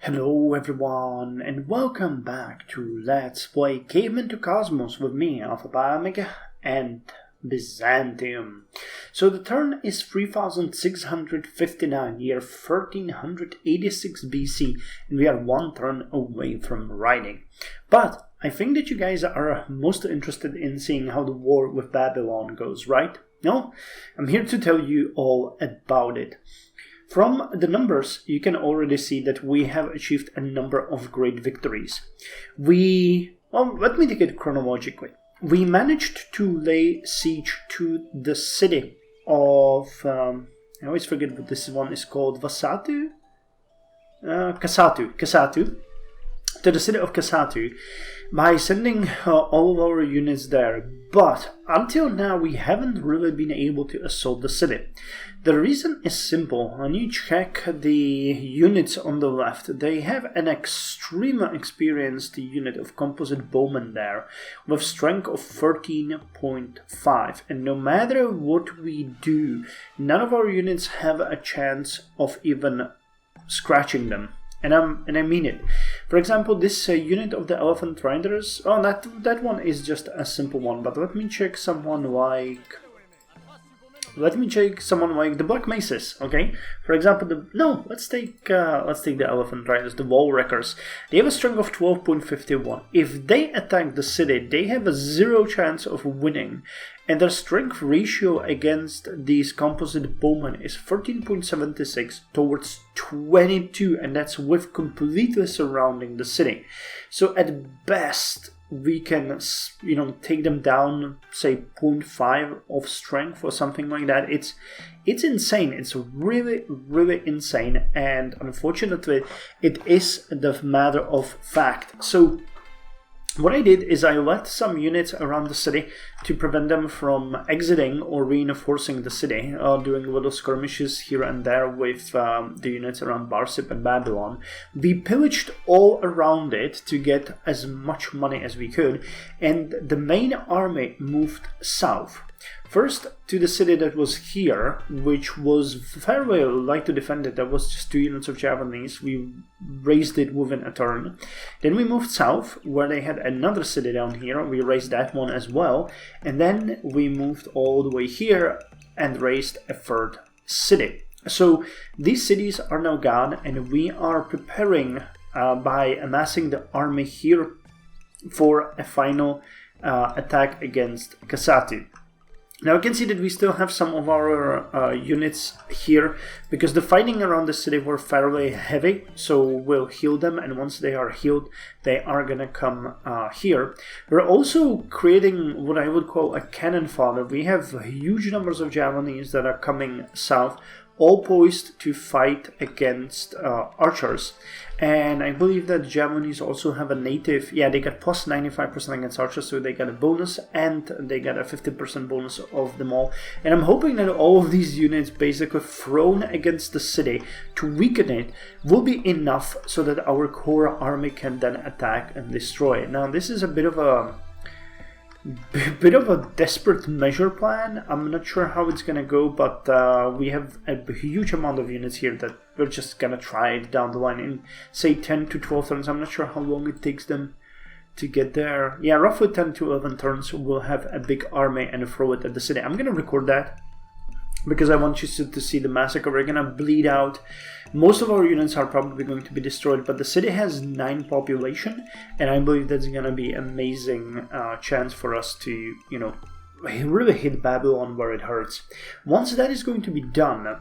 Hello everyone, and welcome back to Let's Play Caveman to Cosmos with me, Alpha Biomega and Byzantium. So the turn is 3659, year 1386 BC, and we are one turn away from riding. But I think that you guys are most interested in seeing how the war with Babylon goes, right? No? I'm here to tell you all about it. From the numbers, you can already see that we have achieved a number of great victories. Let me take it chronologically. We managed to lay siege to the city of, I always forget what this one is called, Kisatu, to the city of Kisatu by sending all of our units there. But until now, we haven't really been able to assault the city. The reason is simple. When you check the units on the left, they have an extremely experienced unit of composite bowmen there with strength of 13.5, and no matter what we do, none of our units have a chance of even scratching them. And I mean it. For example, this unit of the Elephant Riders, that one is just a simple one, but let me check someone like the Black Maces, okay? For example, let's take the Elephant Riders, the Wall Wreckers. They have a strength of 12.51. If they attack the city, they have a 0 chance of winning, and their strength ratio against these composite bowmen is 13.76 towards 22, and that's with completely surrounding the city. So at best, we can, take them down, say 0.5 of strength or something like that. It's insane. It's really, really insane, and unfortunately, it is the matter of fact. So what I did is I led some units around the city to prevent them from exiting or reinforcing the city, doing little skirmishes here and there with the units around Parsip and Babylon. We pillaged all around it to get as much money as we could, and the main army moved south. First to the city that was here, which was fairly light to defend it. That was just 2 units of Japanese. We raised it within a turn. Then we moved south, where they had another city down here. We raised that one as well. And then we moved all the way here and raised a 3rd city. So these cities are now gone, and we are preparing by amassing the army here for a final attack against Kisatu. Now you can see that we still have some of our units here, because the fighting around the city were fairly heavy, so we'll heal them, and once they are healed, they are gonna come here. We're also creating what I would call a cannon fodder. We have huge numbers of Japanese that are coming south, all poised to fight against archers. And I believe that Japanese also have a native, they got plus 95% against archers, so they got a bonus, and they got a 50% bonus of them all. And I'm hoping that all of these units basically thrown against the city to weaken it will be enough so that our core army can then attack and destroy it. Now this is a bit of a desperate measure plan. I'm not sure how it's gonna go, but we have a huge amount of units here that we're just gonna try it down the line in, say, 10 to 12 turns. I'm not sure how long it takes them to get there. Yeah, roughly 10 to 11 turns, we'll have a big army and throw it at the city. I'm gonna record that because I want you to see the massacre. We're gonna bleed out. Most of our units are probably going to be destroyed, but the city has 9 population, and I believe that's gonna be an amazing chance for us to, really hit Babylon where it hurts. Once that is going to be done,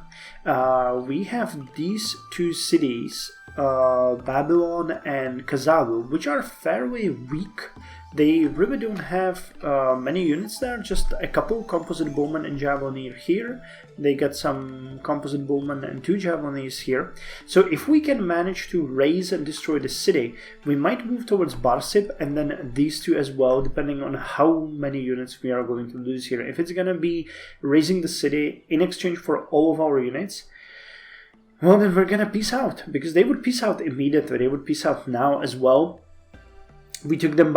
we have these 2 cities, Babylon and Kazalu, which are fairly weak. They really don't have many units there, just a couple composite bowmen and Javanese here. They got some composite bowmen and 2 Javanese here. So if we can manage to raise and destroy the city, we might move towards Parsip and then these 2 as well, depending on how many units we are going to lose here. If it's going to be raising the city in exchange for all of our units, well, then we're going to peace out, because they would peace out immediately. They would peace out now as well. we took them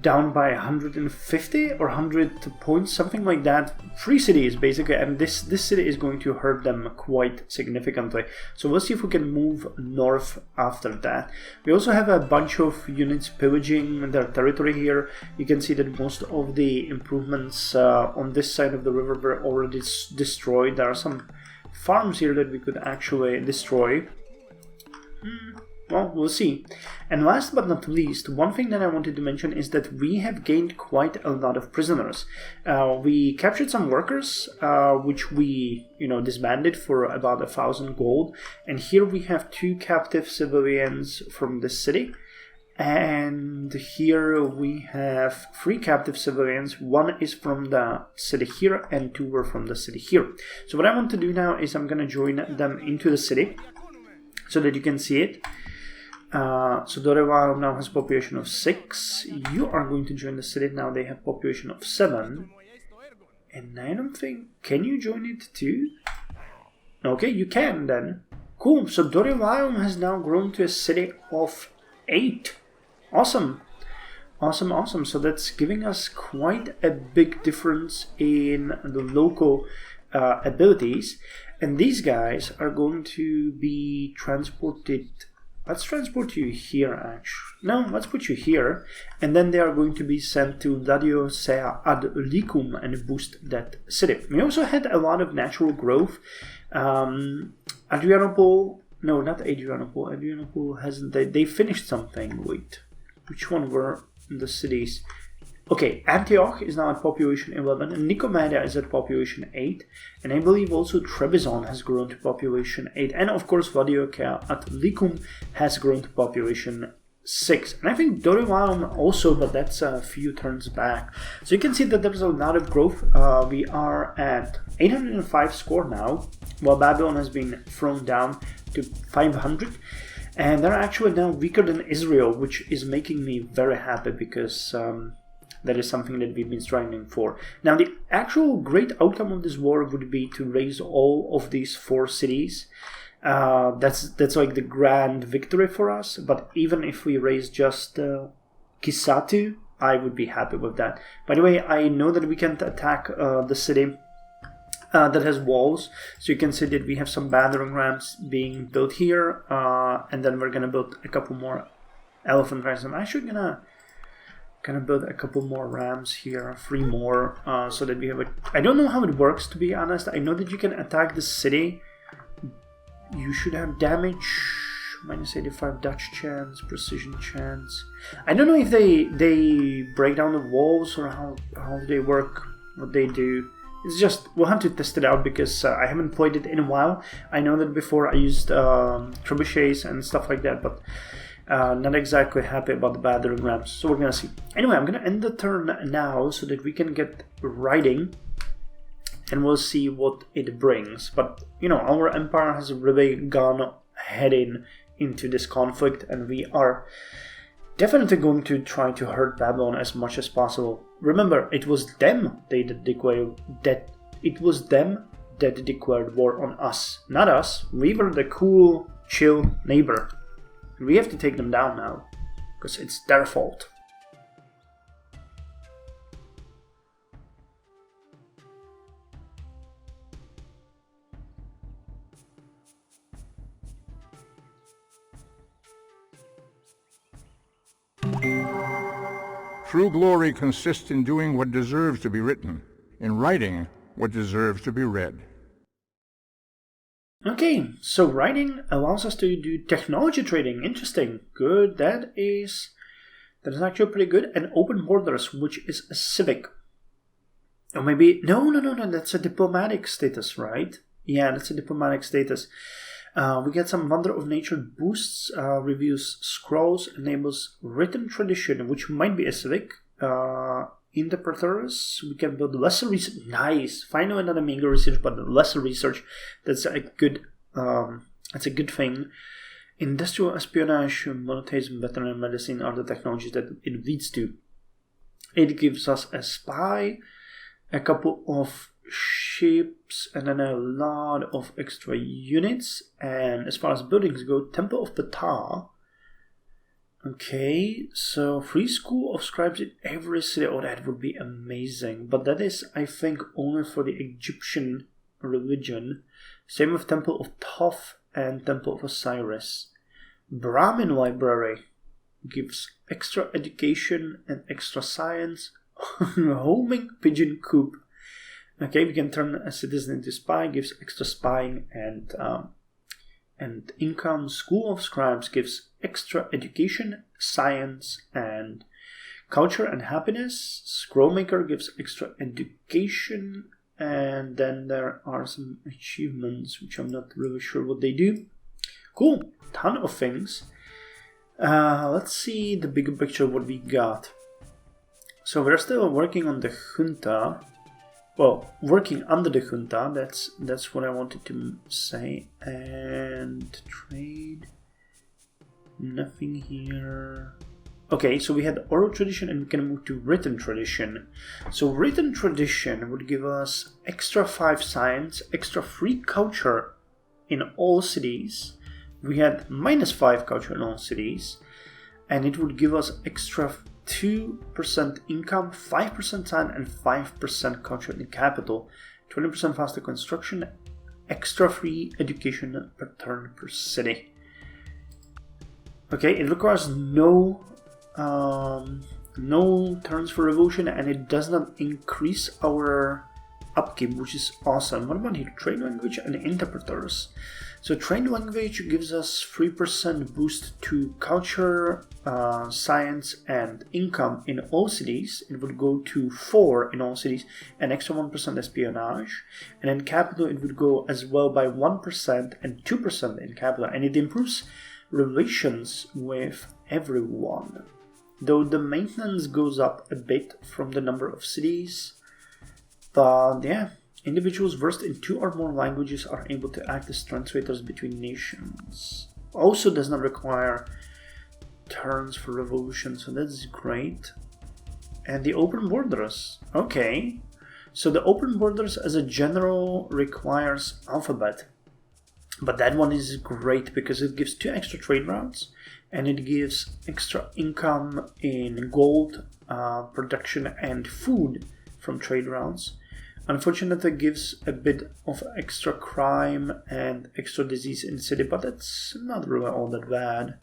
down by 150 or 100 points, something like that. 3 cities basically, and this city is going to hurt them quite significantly. So we'll see if we can move north after that. We also have a bunch of units pillaging their territory here. You can see that most of the improvements on this side of the river were already destroyed. There are some farms here that we could actually destroy. Well, we'll see. And last but not least, one thing that I wanted to mention is that we have gained quite a lot of prisoners. We captured some workers, which we, disbanded for about 1,000 gold. And here we have 2 captive civilians from the city. And here we have 3 captive civilians. 1 is from the city here and 2 were from the city here. So what I want to do now is I'm going to join them into the city so that you can see it. So Doreval now has population of 6. You are going to join the city now. They have population of 7. And I don't think... Can you join it too? Okay, you can then. Cool. So Doreval has now grown to a city of 8. Awesome. Awesome. So that's giving us quite a big difference in the local abilities. And these guys are going to be transported... Let's transport you here, actually. No, let's put you here. And then they are going to be sent to Dadio Sea ad Licum and boost that city. We also had a lot of natural growth. Adrianople... No, not Adrianople. Adrianople hasn't... They finished something. Wait. Which one were the cities? Okay, Antioch is now at population 11, and Nicomedia is at population 8, and I believe also Trebizond has grown to population 8, and of course Vadioka at Licum has grown to population 6. And I think Dorivan also, but that's a few turns back. So you can see that there's a lot of growth. We are at 805 score now, while Babylon has been thrown down to 500. And they're actually now weaker than Israel, which is making me very happy because... that is something that we've been striving for. Now, the actual great outcome of this war would be to raise all of these 4 cities. That's like the grand victory for us. But even if we raise just Kisatu, I would be happy with that. By the way, I know that we can't attack the city that has walls. So you can see that we have some battering rams being built here. And then we're going to build a couple more elephant rams. I'm actually gonna build a couple more rams here, 3 more, so that we have I don't know how it works, to be honest. I know that you can attack the city. You should have damage, -85 Dutch chance, precision chance. I don't know if they break down the walls or how they work, what they do. It's just, we'll have to test it out because I haven't played it in a while. I know that before I used trebuchets and stuff like that, but not exactly happy about the battering rams, so we're gonna see. Anyway, I'm gonna end the turn now so that we can get riding, and we'll see what it brings. But our empire has really gone heading into this conflict, and we are definitely going to try to hurt Babylon as much as possible. Remember, it was them that declared war on us, not us. We were the cool, chill neighbor. We have to take them down now, because it's their fault. True glory consists in doing what deserves to be written, in writing what deserves to be read. Okay, so writing allows us to do technology trading. Interesting. Good. That is actually pretty good. And open borders, which is a civic. Or maybe... No. That's a diplomatic status, right? Yeah, that's a diplomatic status. We get some Wonder of Nature boosts, reviews scrolls, enables written tradition, which might be a civic. Interpreters, we can build lesser research. Nice. Finally, not a mega research, but lesser research. That's a good thing. Industrial espionage, monotheism, veterinary medicine are the technologies that it leads to. It gives us a spy, a couple of ships, and then a lot of extra units. And as far as buildings go, Temple of Ptah. Okay, so free school of scribes in every city. Oh, that would be amazing. But that is, I think, only for the Egyptian religion. Same with Temple of Thoth and Temple of Osiris. Brahmin library gives extra education and extra science. Homing pigeon coop. Okay, we can turn a citizen into spy, gives extra spying and income. School of Scribes gives extra education, science, and culture and happiness. Scrollmaker gives extra education, and then there are some achievements which I'm not really sure what they do. Cool, ton of things. Let's see the bigger picture what we got. So we're still working on the junta. Well, working under the junta, that's what I wanted to say. And trade, nothing here. Okay, so we had oral tradition and we can move to written tradition. So written tradition would give us extra 5 science, extra 3 culture in all cities. We had -5 culture in all cities, and it would give us extra 2% income, 5% time, and 5% culture in the capital, 20% faster construction, extra free education per turn per city. Okay, it requires no turns for revolution, and it does not increase our upkeep, which is awesome. What about here? Trained language and interpreters. So trained language gives us 3% boost to culture, science, and income in all cities. It would go to 4 in all cities, and extra 1% espionage. And in capital, it would go as well by 1% and 2% in capital. And it improves relations with everyone. Though the maintenance goes up a bit from the number of cities. But yeah, individuals versed in 2 or more languages are able to act as translators between nations. Also does not require turns for revolution, so that's great. And the open borders. Okay, so the open borders as a general requires alphabet. But that one is great because it gives 2 extra trade routes and it gives extra income in gold, production, and food from trade routes. Unfortunately, it gives a bit of extra crime and extra disease in the city, but that's not really all that bad.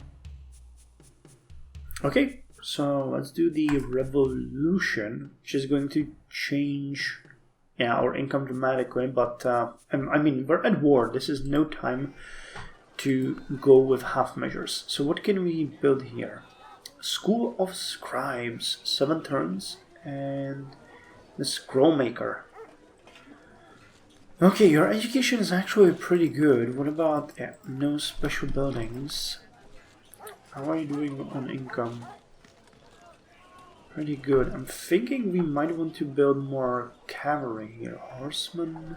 Okay, so let's do the revolution, which is going to change our income dramatically, but I mean, we're at war. This is no time to go with half measures. So what can we build here? School of Scribes, 7 turns, and the Scrollmaker. Okay, your education is actually pretty good. What about no special buildings? How are you doing on income? Pretty good. I'm thinking we might want to build more cavalry here. Horsemen.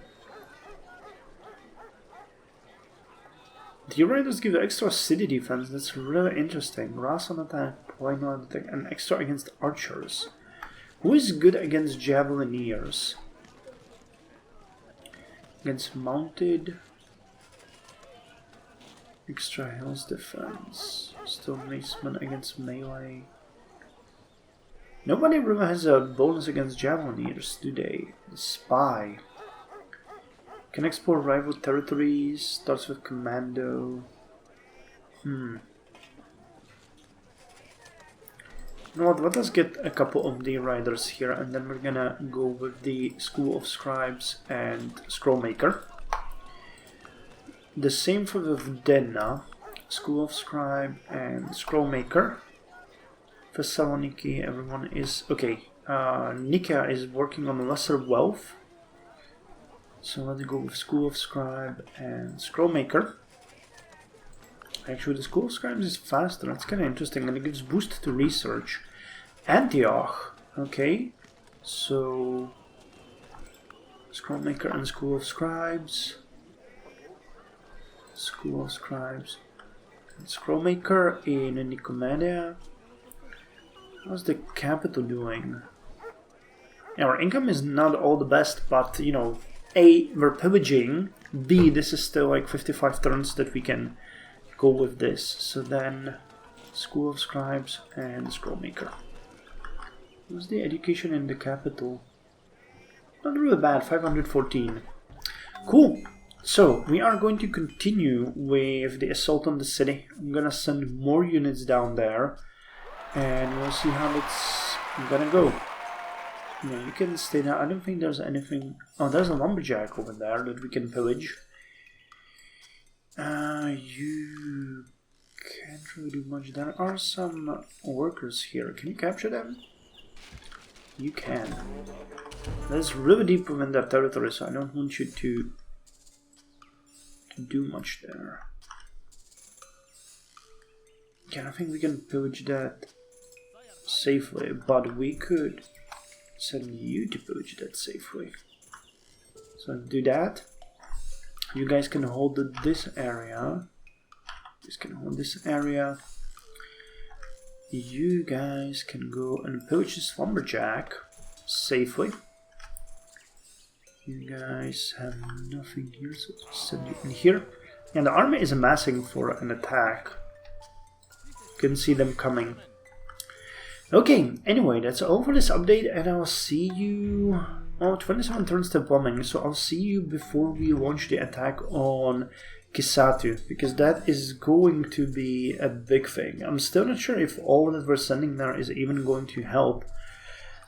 The riders give extra city defense. That's really interesting. Brass on attack, point on attack, and extra against archers. Who is good against javelineers? Against mounted. Extra hills defense. Stonemacemen against melee. Nobody really has a bonus against javelineers, do they? Spy. Can explore rival territories. Starts with commando. You know what? Let us get a couple of the riders here, and then we're gonna go with the School of Scribes and Scrollmaker. The same for the Vdenna, School of Scribe and Scrollmaker. Thessaloniki, everyone is okay. Nicaea is working on lesser wealth, so let's go with School of Scribe and Scrollmaker. Actually, the School of Scribes is faster. That's kind of interesting, and it gives boost to research. Antioch, okay. So Scrollmaker and School of Scribes. School of Scribes and Scrollmaker in Nicomedia. How's the capital doing? Yeah, our income is not all the best, but you know, A, we're pillaging. B, this is still like 55 turns that we can go with this. So then School of Scribes, and the Scrollmaker. What's the education in the capital? Not really bad, 514. Cool. So, we are going to continue with the assault on the city. I'm gonna send more units down there, and we'll see how it's gonna go. No, you can stay there. I don't think there's anything... Oh, there's a lumberjack over there that we can pillage. You can't really do much. There are some workers here. Can you capture them? You can. That's really deep within their territory, so I don't want you to do much there. Yeah, I think we can pillage that safely, but we could send you to pillage that safely. So do that. You guys can hold this area. You can hold this area. You guys can go and pillage this lumberjack safely. You guys have nothing here, so just send you in here. And the army is amassing for an attack. You can see them coming. Okay, anyway, that's all for this update, and I'll see you... Oh, 27 turns to bombing, so I'll see you before we launch the attack on Kisatu, because that is going to be a big thing. I'm still not sure if all that we're sending there is even going to help.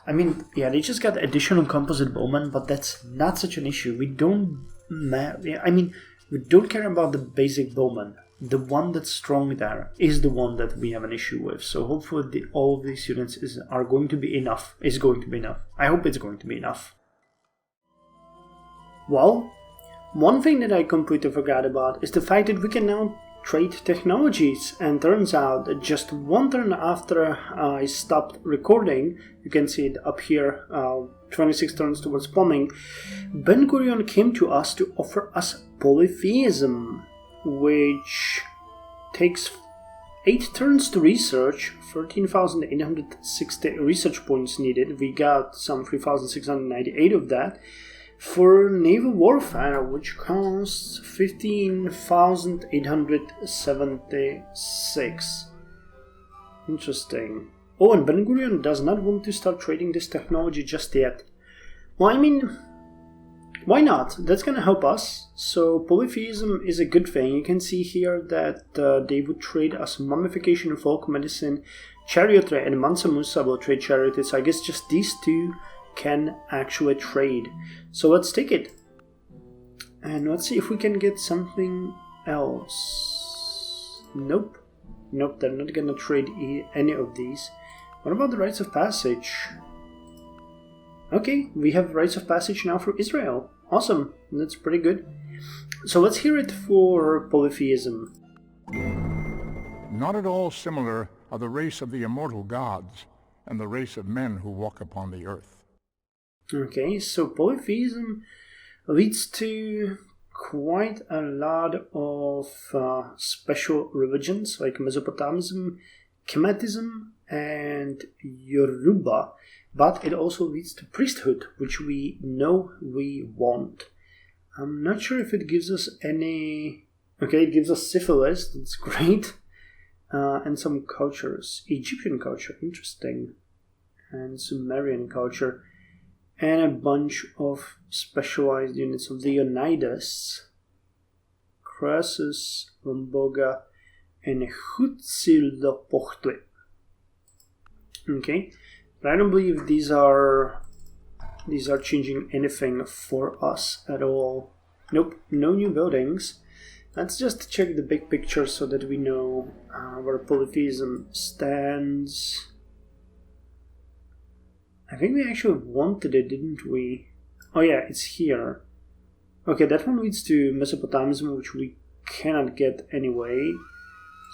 I mean, yeah, they just got additional composite bowmen, but that's not such an issue. We don't... we don't care about the basic bowman. The one that's strong there is the one that we have an issue with. So hopefully all of these units are going to be enough. Is going to be enough. I hope it's going to be enough. Well, one thing that I completely forgot about is the fact that we can now trade technologies, and turns out that just one turn after I stopped recording, you can see it up here, 26 turns towards bombing, Ben Gurion came to us to offer us polytheism, which takes 8 turns to research, 13,860 research points needed. We got some 3,698 of that. For naval warfare, which costs 15,876. Interesting. Oh, and Ben Gurion does not want to start trading this technology just yet. Well, I mean, why not? That's gonna help us. So polytheism is a good thing. You can see here that they would trade us mummification, folk medicine, chariotry, and Mansa Musa will trade chariotry. So I guess just these two can actually trade. So let's take it. And let's see if we can get something else. Nope. Nope, they're not gonna trade any of these. What about the rites of passage? Okay, we have rites of passage now for Israel. Awesome, that's pretty good. So let's hear it for polytheism. Not at all similar are the race of the immortal gods and the race of men who walk upon the earth. Okay, so polytheism leads to quite a lot of special religions like Mesopotamism, Kemetism, and Yoruba, but it also leads to priesthood, which we know we want. I'm not sure if it gives us any... Okay, it gives us syphilis, that's great, and some cultures. Egyptian culture, interesting, and Sumerian culture. And a bunch of specialized units of Leonidas, Crassus, Lomboga, and Huitzilopochtli. Okay, but I don't believe these are changing anything for us at all. Nope, no new buildings. Let's just check the big picture so that we know where polytheism stands. I think we actually wanted it, didn't we? Oh yeah, it's here. Okay, that one leads to Mesopotamism, which we cannot get anyway.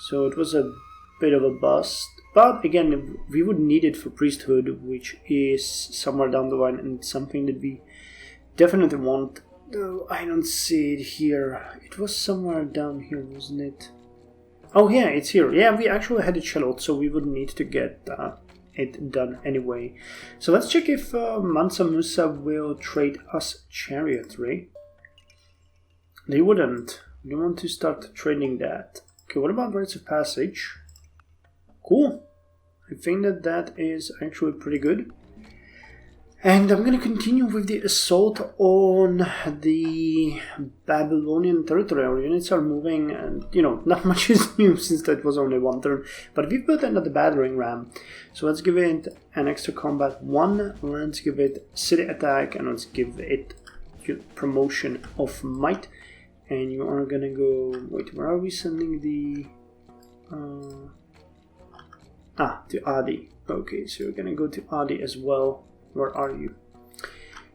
So it was a bit of a bust. But again, we would need it for priesthood, which is somewhere down the line, and something that we definitely want. Though I don't see it here. It was somewhere down here, wasn't it? Oh yeah, it's here. Yeah, we actually had it shadowed, so we would need to get it done anyway. So let's check if Mansa Musa will trade us chariotry. They wouldn't. We don't want to start trading that. Okay, what about rites of passage? Cool. I think that that is actually pretty good. And I'm going to continue with the assault on the Babylonian territory. Our units are moving, and you know, not much is new since that was only one turn. But we've built another battering ram. So let's give it an extra combat 1. Let's give it city attack, and let's give it promotion of might. And you are going to go... Wait, where are we sending the... to Adi. Okay, so you're going to go to Adi as well. Where are you?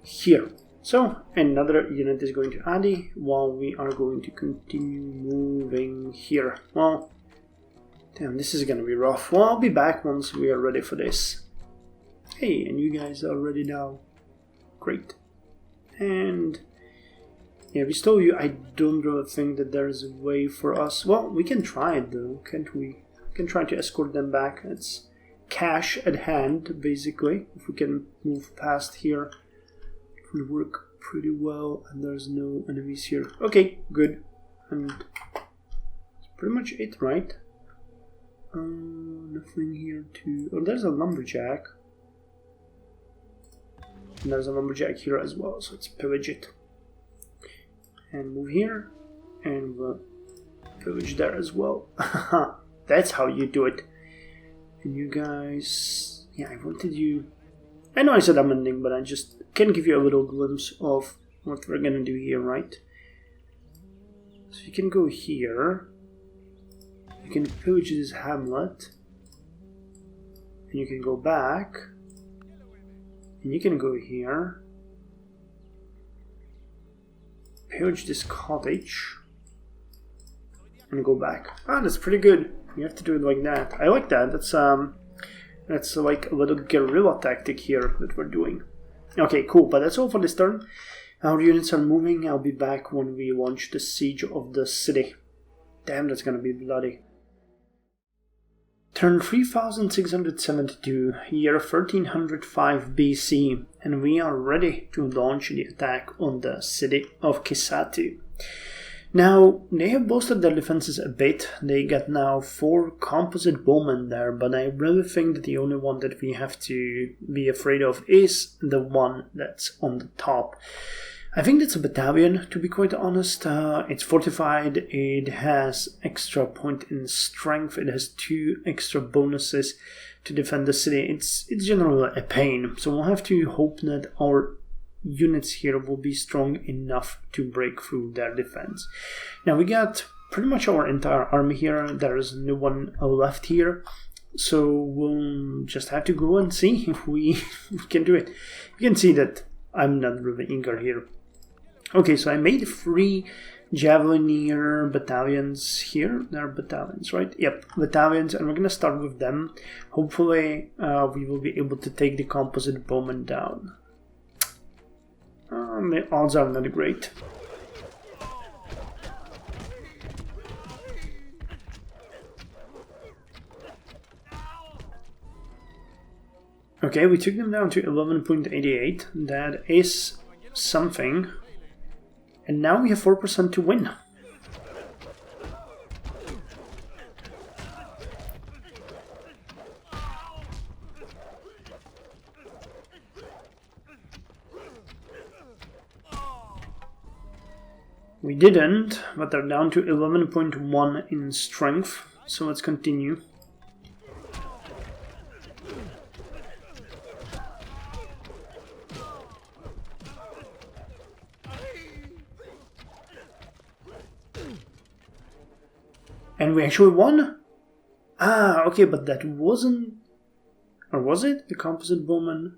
Here. So another unit is going to Adi while we are going to continue moving here. Well, damn, this is gonna be rough. Well, I'll be back once we are ready for this. Hey, and you guys are ready now. Great. And yeah, we stole you. I don't really think that there's a way for us. Well, we can try it though, can't we? We can try to escort them back. It's cash at hand, basically. If we can move past here, it will work pretty well, and there's no enemies here. Okay, good. And that's pretty much it, right? Nothing here to... Oh, there's a lumberjack. And there's a lumberjack here as well, so let's pillage it. And move here, and we'll pillage there as well. That's how you do it. And you guys, yeah, I wanted you, I know I said I'm ending, but I just can give you a little glimpse of what we're gonna do here, right? So you can go here, you can pillage this hamlet, and you can go back, and you can go here, pillage this cottage, and go back. Ah, that's pretty good. You have to do it like that. I like that. That's like a little guerrilla tactic here that we're doing. Okay, cool. But that's all for this turn. Our units are moving. I'll be back when we launch the siege of the city. Damn, that's gonna be bloody. Turn 3672, year 1305 BC, and we are ready to launch the attack on the city of Kisatu. Now, they have boosted their defenses a bit. They got now 4 composite bowmen there, but I really think that the only one that we have to be afraid of is the one that's on the top. I think that's a battalion, to be quite honest. It's fortified, it has extra point in strength, it has 2 extra bonuses to defend the city. It's generally a pain, so we'll have to hope that our units here will be strong enough to break through their defense. Now we got pretty much our entire army here. There is no one left here, so we'll just have to go and see if we can do it. You can see that I'm not really eager here. Okay, so I made 3 Javelineer battalions here. They're battalions, right? Yep, battalions, and we're gonna start with them. Hopefully we will be able to take the composite bowman down. The odds are not great. Okay, we took them down to 11.88. That is something. And now we have 4% to win. We didn't, but they're down to 11.1 in strength, so let's continue. And we actually won? Ah, okay, but that wasn't... Or was it? The composite bowman?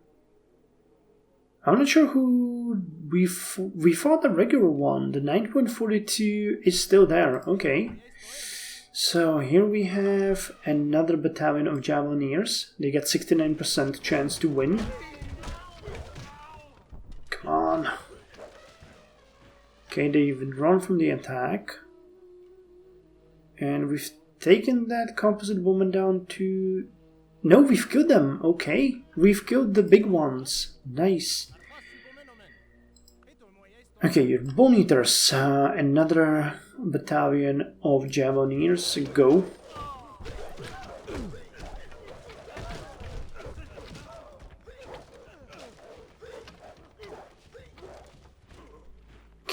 I'm not sure who we fought the regular one. The 9.42 is still there. Okay. So here we have another battalion of Javelineers. They get 69% chance to win. Come on. Okay, they've withdrawn from the attack. And we've taken that composite woman down to... No, we've killed them. Okay. We've killed the big ones. Nice. Okay, your Bone Eaters. Another battalion of Javelineers. Go.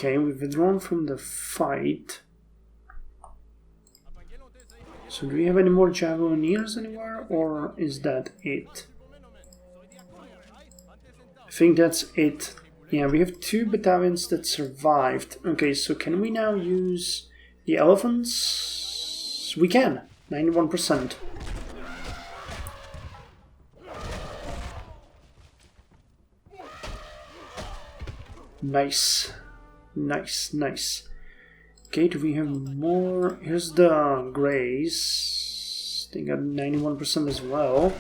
Okay, we've withdrawn from the fight. So do we have any more Javeliniers anywhere, or is that it? I think that's it. Yeah, we have 2 battalions that survived. Okay, so can we now use the elephants? We can. 91%. Nice. Nice, nice. Okay, do we have more? Here's the Greys. They got 91% as well.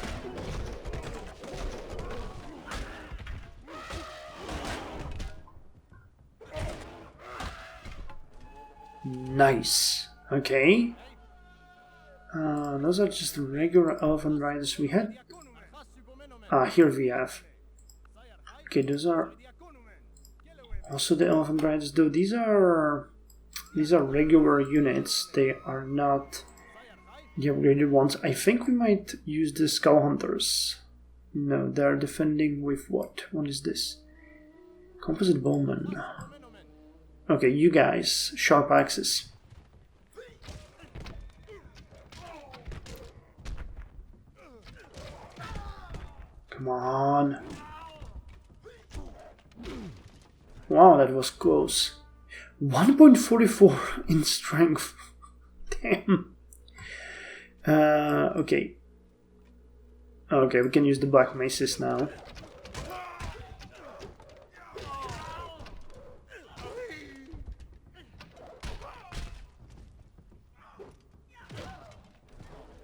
Nice. Okay. Those are just regular elephant riders we had. Here we have. Okay, those are also the elephant riders, though these are regular units. They are not the upgraded ones. I think we might use the Skull Hunters. No, they're defending with what? What is this? Composite Bowman. Okay, you guys, sharp axes. Come on. Wow, that was close. 1.44 in strength. Damn. Okay. Okay, we can use the Black Maces now.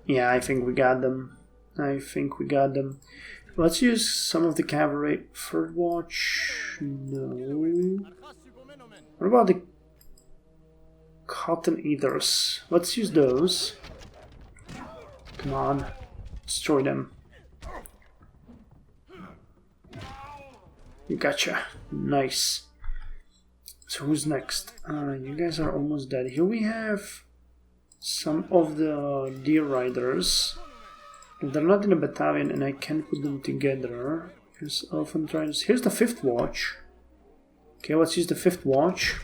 Yeah, I think we got them. Let's use some of the cavalry. Third watch. No. What about the Cotton Eaters? Let's use those. Come on. Destroy them. You gotcha. Nice. So who's next? You guys are almost dead. Here we have some of the Deer Riders. If they're not in a battalion and I can put them together. Here's Elephant Riders. Here's the 5th watch. Okay, let's use the 5th watch.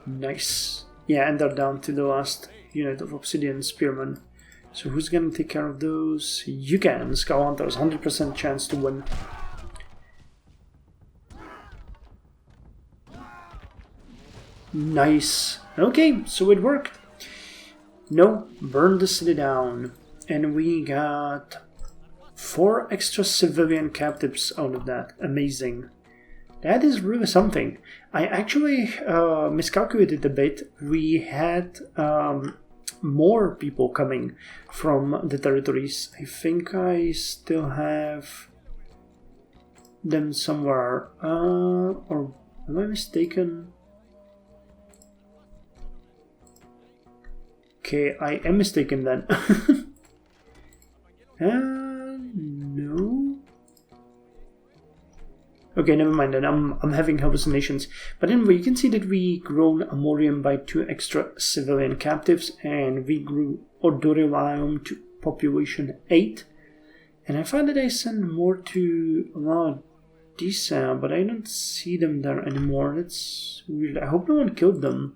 Nice. Yeah, and they're down to the last unit of Obsidian Spearmen. So who's gonna take care of those? You can. Skull Hunters, 100% chance to win. Nice. Okay, so it worked. No, burn the city down. And we got 4 extra civilian captives out of that. Amazing. That is really something. I actually miscalculated a bit. We had more people coming from the territories. I think I still have them somewhere. Or am I mistaken? Okay, I am mistaken then. No. Okay, never mind then. I'm having hallucinations. But anyway, you can see that we grown Amorium by 2 extra civilian captives, and we grew Ordorium to population 8. And I found that I sent more to Disa, but I don't see them there anymore. That's weird. I hope no one killed them.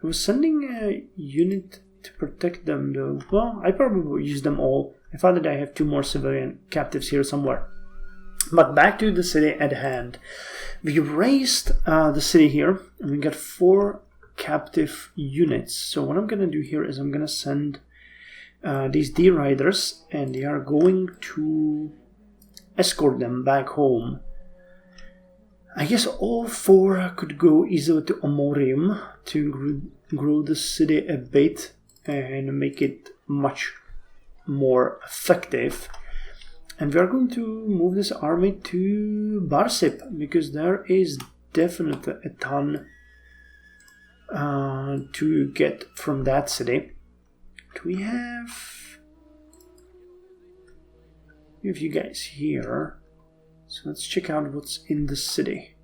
I was sending a unit to protect them though. Well, I probably will use them all. I found that I have 2 more civilian captives here somewhere. But back to the city at hand. We raised the city here, and we got 4 captive units. So what I'm gonna do here is I'm gonna send these Deer Riders, and they are going to escort them back home. I guess all 4 could go easily to Amorium to grow the city a bit and make it much more effective. And we are going to move this army to Parsip, because there is definitely a ton to get from that city. Do we have you guys here? So let's check out what's in the city.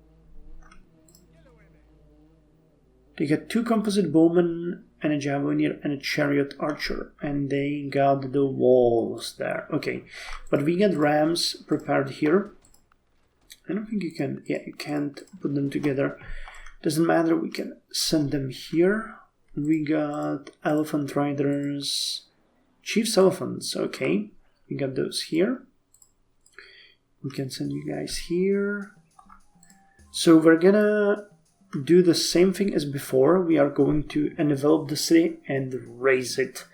They got 2 composite bowmen and a javeliner and a chariot archer, and they got the walls there. Okay, but we got rams prepared here. I don't think you can, yeah, you can't put them together. Doesn't matter, we can send them here. We got elephant riders, chief's elephants, okay. We got those here. We can send you guys here. So we're gonna do the same thing as before. We are going to envelop the city and raise it.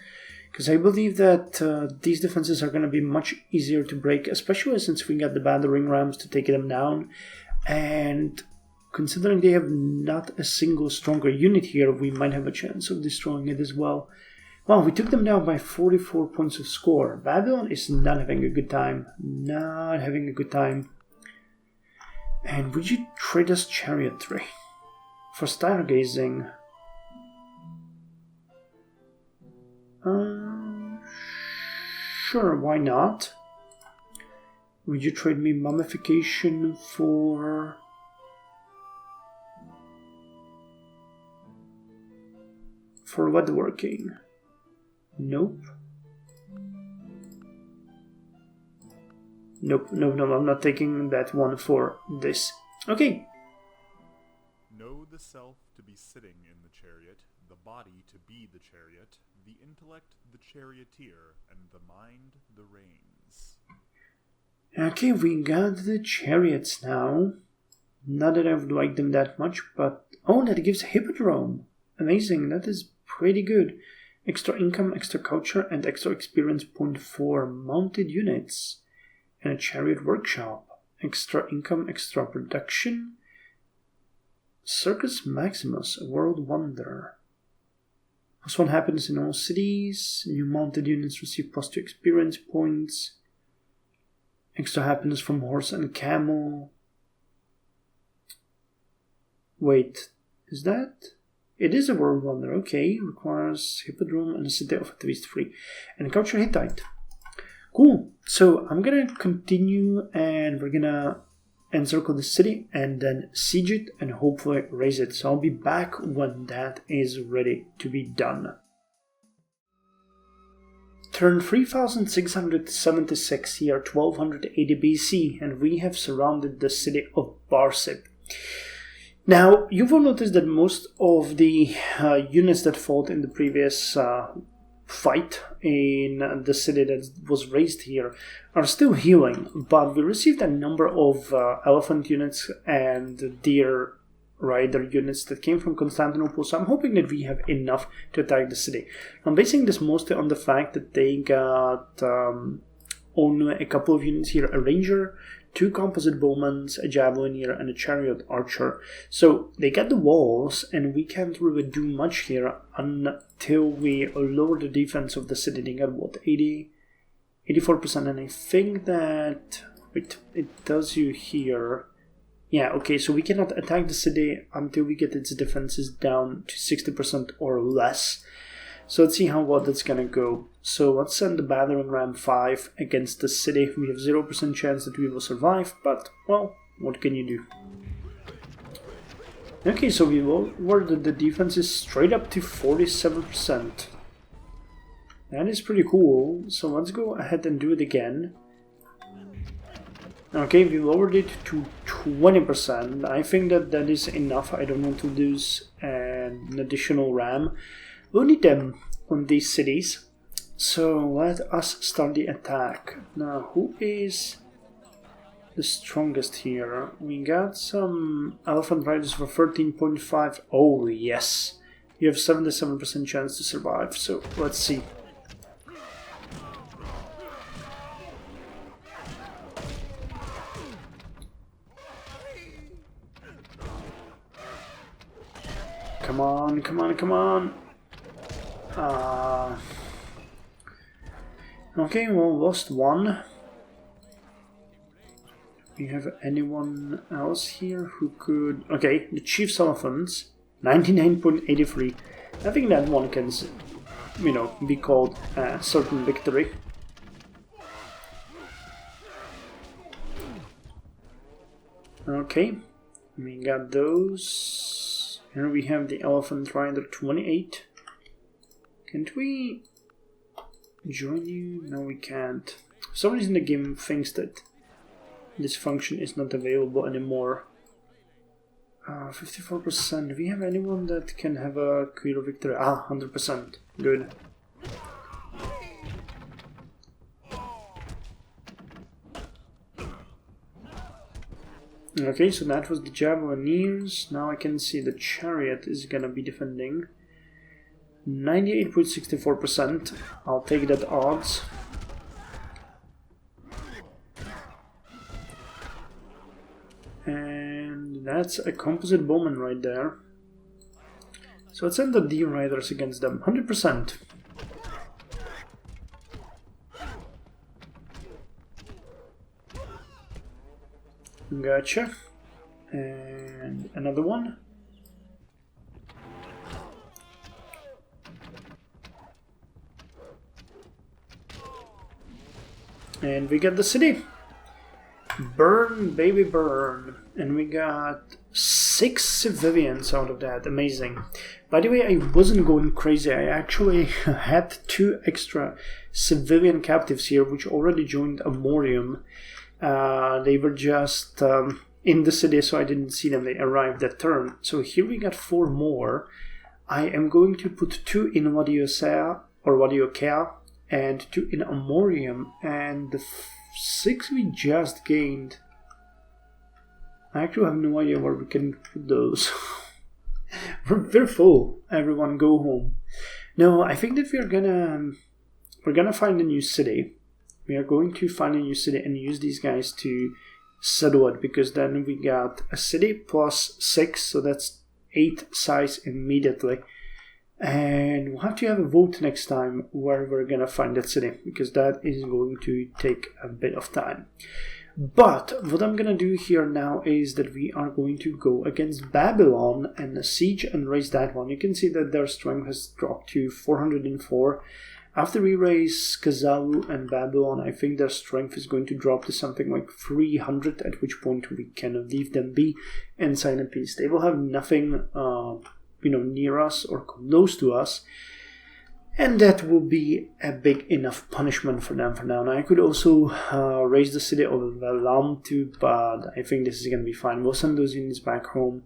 Because I believe that these defenses are going to be much easier to break, especially since we got the battering rams to take them down. And considering they have not a single stronger unit here, we might have a chance of destroying it as well. Well, we took them down by 44 points of score. Babylon is not having a good time. Not having a good time. And would you trade us chariotry for stargazing? Sure, why not? Would you trade me mummification for woodworking? Nope. Nope, no, I'm not taking that one for this. Okay. Know the self to be sitting in the chariot, the body to be the chariot, the intellect the charioteer, and the mind the reins. Okay, we got the chariots now. Not that I would like them that much, but... Oh, that gives hippodrome. Amazing, that is pretty good. Extra income, extra culture, and extra experience point for mounted units. And a chariot workshop. Extra income, extra production. Circus Maximus, a world wonder. Plus 1 happens in all cities. New mounted units receive plus 2 experience points. Extra happiness from horse and camel. Wait, is that? It is a world wonder, okay. Requires hippodrome and a city of at least 3. And a culture Hittite. Cool. So I'm gonna continue and we're gonna encircle the city and then siege it and hopefully raise it. So I'll be back when that is ready to be done. Turn 3676 year 1280 BC, and we have surrounded the city of Parsip. Now, you will notice that most of the units that fought in the previous fight in the city that was raised here are still healing, but we received a number of elephant units and deer rider units that came from Constantinople, so I'm hoping that we have enough to attack the city. I'm basing this mostly on the fact that they got only a couple of units here, a ranger, 2 composite bowmen, a javeliner, and a chariot archer. So they got the walls, and we can't really do much here until we lower the defense of the city. They got what, 84%, and I think that, wait, it tells you here. Yeah, okay, so we cannot attack the city until we get its defenses down to 60% or less. So let's see how well that's gonna go. So let's send the battering ram 5 against the city. We have 0% chance that we will survive, but, well, what can you do? Okay, so we lowered the defenses straight up to 47%. That is pretty cool. So let's go ahead and do it again. Okay, we lowered it to 20%. I think that that is enough. I don't want to lose an additional ram. We'll need them on these cities. So let us start the attack. Now, who is the strongest here? We got some elephant riders for 13.5. Oh, yes. You have 77% chance to survive. So let's see. Come on, come on, come on. Okay, well, lost 1. Do we have anyone else here who could... Okay, the Chief's Elephants, 99.83. I think that one can, you know, be called a certain victory. Okay, we got those. Here we have the Elephant Rider 28. Can't we join you? No, we can't. For some reason the game thinks that this function is not available anymore. 54%. Do we have anyone that can have a clear victory? 100%. Good. Okay, so that was the Javelineers. Now I can see the Chariot is gonna be defending. 98.64%. I'll take that odds. And that's a composite bowman right there. So let's send the D Riders against them. 100%. Gotcha. And another one. And we got the city. Burn, baby, burn. And we got 6 civilians out of that. Amazing. By the way, I wasn't going crazy. I actually had 2 extra civilian captives here, which already joined Amorium. They were just in the city, so I didn't see them. They arrived that turn. So here we got 4 more. I am going to put 2 in Wadiosea, or Wadiokea, and 2 in Amorium, and the 6 we just gained. I actually have no idea where we can put those. We're full. Everyone go home. No, I think that we're gonna find a new city. We are going to find a new city and use these guys to settle it, because then we got a city plus 6, so that's 8 size immediately. And we'll have to have a vote next time where we're gonna find that city, because that is going to take a bit of time. But what I'm gonna do here now is that we are going to go against Babylon and siege and raise that one. You can see that their strength has dropped to 404. After we raise Kazalu and Babylon, I think their strength is going to drop to something like 300, at which point we can leave them be and sign a peace. They will have nothing near us or close to us, and that will be a big enough punishment for them for now. Now I could also raise the city of Valam too, but I think this is going to be fine. We'll send those units back home.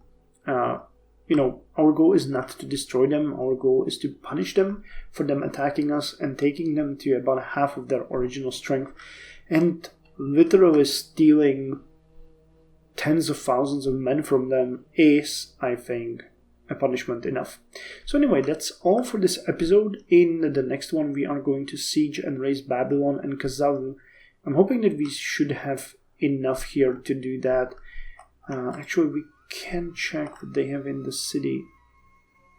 Our goal is not to destroy them. Our goal is to punish them for them attacking us and taking them to about half of their original strength, and literally stealing tens of thousands of men from them is, I think, a punishment enough. So anyway, that's all for this episode. In the next one, we are going to siege and raise Babylon and Kazalu. I'm hoping that we should have enough here to do that. Actually, we can check what they have in the city.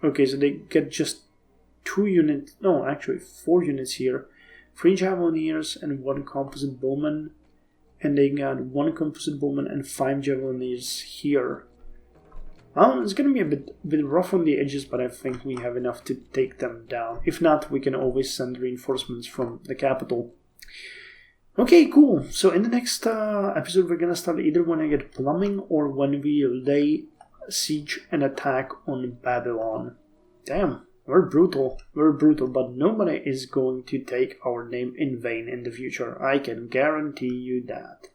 Okay, so they get just 2 units, no, actually 4 units here. 3 Javelineers and 1 composite bowman. And they got 1 composite bowman and 5 Javelineers here. Well, it's going to be a bit rough on the edges, but I think we have enough to take them down. If not, we can always send reinforcements from the capital. Okay, cool. So in the next episode, we're going to start either when I get plumbing or when we lay siege and attack on Babylon. Damn, we're brutal, but nobody is going to take our name in vain in the future. I can guarantee you that.